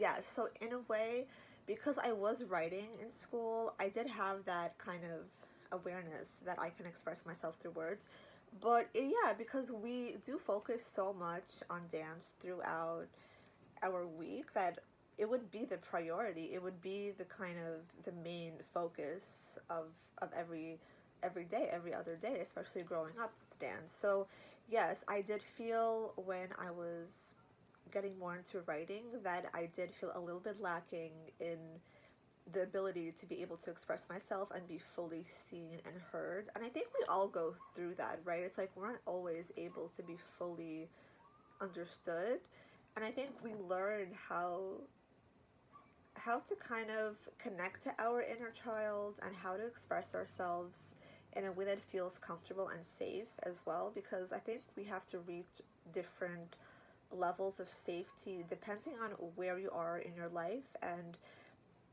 Yeah, so in a way, because I was writing in school, I did have that kind of awareness that I can express myself through words. But yeah, because we do focus so much on dance throughout our week that it would be the priority. It would be the kind of the main focus of every day, every other day, especially growing up with dance. So yes, I did feel when I was getting more into writing that I did feel a little bit lacking in the ability to be able to express myself and be fully seen and heard. And I think we all go through that, right? It's like we're not always able to be fully understood. And I think we learn how to kind of connect to our inner child and how to express ourselves in a way that feels comfortable and safe as well, because I think we have to reach different levels of safety depending on where you are in your life and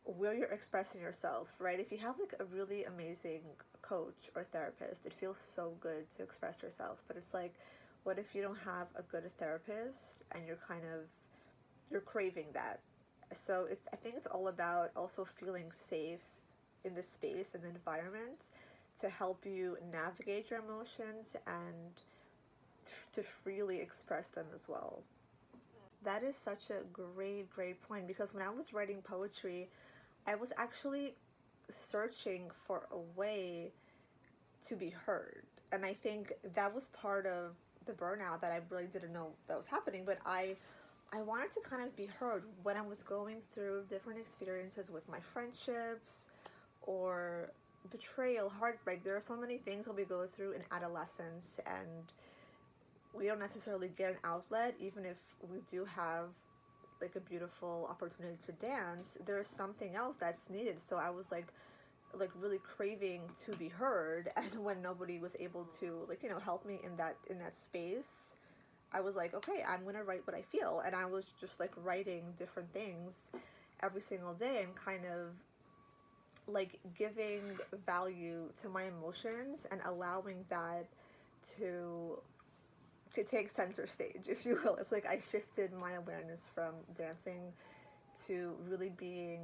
where you're expressing yourself, right? If you have like a really amazing coach or therapist, it feels so good to express yourself. But it's like, what if you don't have a good therapist and you're craving that? So I think it's all about also feeling safe in the space and the environment to help you navigate your emotions and to freely express them as well. That is such a great point, because when I was writing poetry, I was actually searching for a way to be heard. And I think that was part of the burnout that I really didn't know that was happening, but I wanted to kind of be heard when I was going through different experiences with my friendships or betrayal, heartbreak. There are so many things that we go through in adolescence, and we don't necessarily get an outlet, even if we do have like a beautiful opportunity to dance. There's something else that's needed. So I was like really craving to be heard, and when nobody was able to help me in that space, I was like, okay, I'm gonna write what I feel. And I was just like writing different things every single day and kind of like giving value to my emotions and allowing that to take center stage, if you will. It's like I shifted my awareness from dancing to really being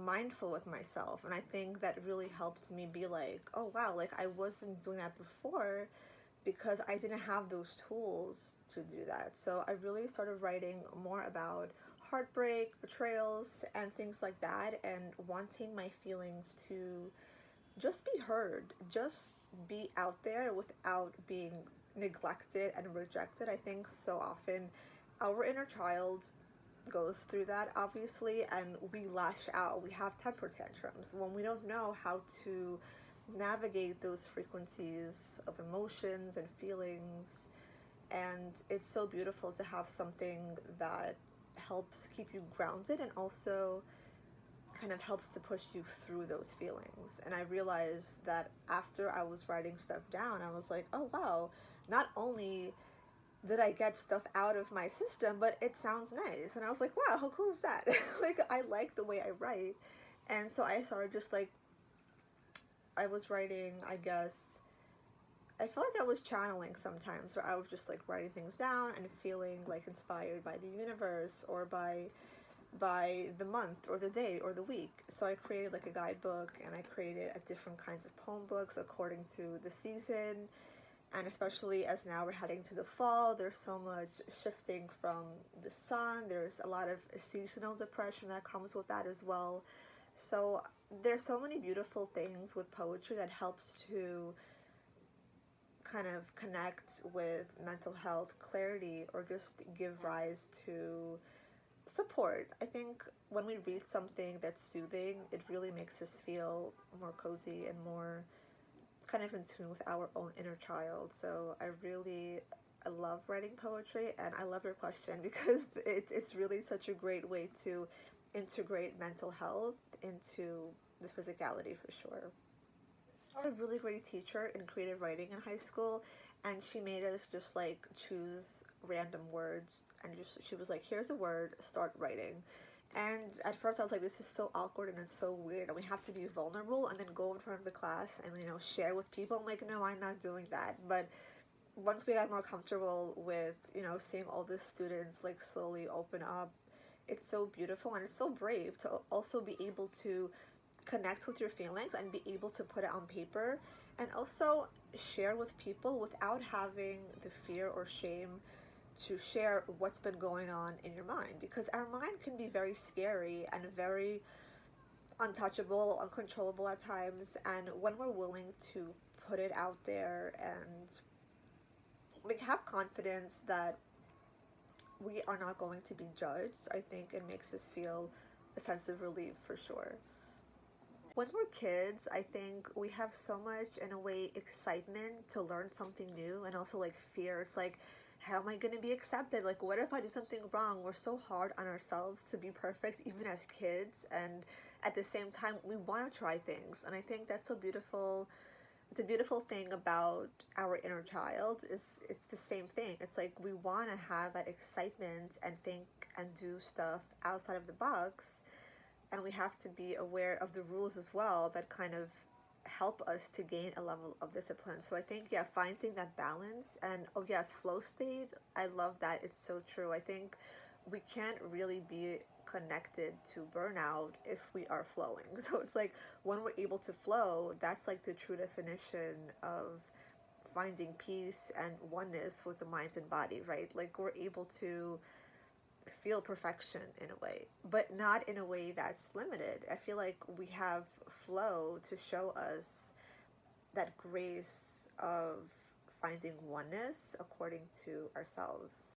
mindful with myself. And I think that really helped me be like, oh wow, like I wasn't doing that before because I didn't have those tools to do that. So I really started writing more about heartbreak, betrayals, and things like that, and wanting my feelings to just be heard, just be out there without being neglected and rejected. I think so often our inner child goes through that, obviously, and we lash out. We have temper tantrums when we don't know how to navigate those frequencies of emotions and feelings. And it's so beautiful to have something that helps keep you grounded and also kind of helps to push you through those feelings. And I realized that after I was writing stuff down, I was like, oh wow, not only did I get stuff out of my system, but it sounds nice. And I was like, wow, how cool is that? Like, I like the way I write. And so I started just like, I was writing, I guess, I felt like I was channeling sometimes, where I was just like writing things down and feeling like inspired by the universe or by the month or the day or the week. So I created like a guidebook, and I created a different kinds of poem books according to the season. And especially as now we're heading to the fall, there's so much shifting from the sun. There's a lot of seasonal depression that comes with that as well. So there's so many beautiful things with poetry that helps to kind of connect with mental health, clarity, or just give rise to support. I think when we read something that's soothing, it really makes us feel more cozy and more kind of in tune with our own inner child. So I love writing poetry, and I love your question because it's really such a great way to integrate mental health into the physicality for sure. I had a really great teacher in creative writing in high school, and she made us just like choose random words, and just she was like, here's a word, start writing. And at first I was like, this is so awkward and it's so weird, and we have to be vulnerable and then go in front of the class and share with people. I'm like, no, I'm not doing that. But once we got more comfortable with seeing all the students like slowly open up it's so beautiful and it's so brave to also be able to connect with your feelings and be able to put it on paper and also share with people without having the fear or shame to share what's been going on in your mind, because our mind can be very scary and very untouchable, uncontrollable at times. And when we're willing to put it out there and like have confidence that we are not going to be judged, I think it makes us feel a sense of relief for sure. When we're kids, I think we have so much, in a way, excitement to learn something new and also like fear. It's like, how am I going to be accepted? Like, what if I do something wrong? We're so hard on ourselves to be perfect, even as kids. And at the same time, we want to try things. And I think that's so beautiful. The beautiful thing about our inner child is it's the same thing. It's like we want to have that excitement and think and do stuff outside of the box, and we have to be aware of the rules as well that kind of help us to gain a level of discipline. So I think, yeah, finding that balance. And oh yes, flow state, I love that. It's so true. I think we can't really be connected to burnout if we are flowing. So it's like when we're able to flow, that's like the true definition of finding peace and oneness with the mind and body, right? Like we're able to feel perfection in a way, but not in a way that's limited. I feel like we have flow to show us that grace of finding oneness according to ourselves.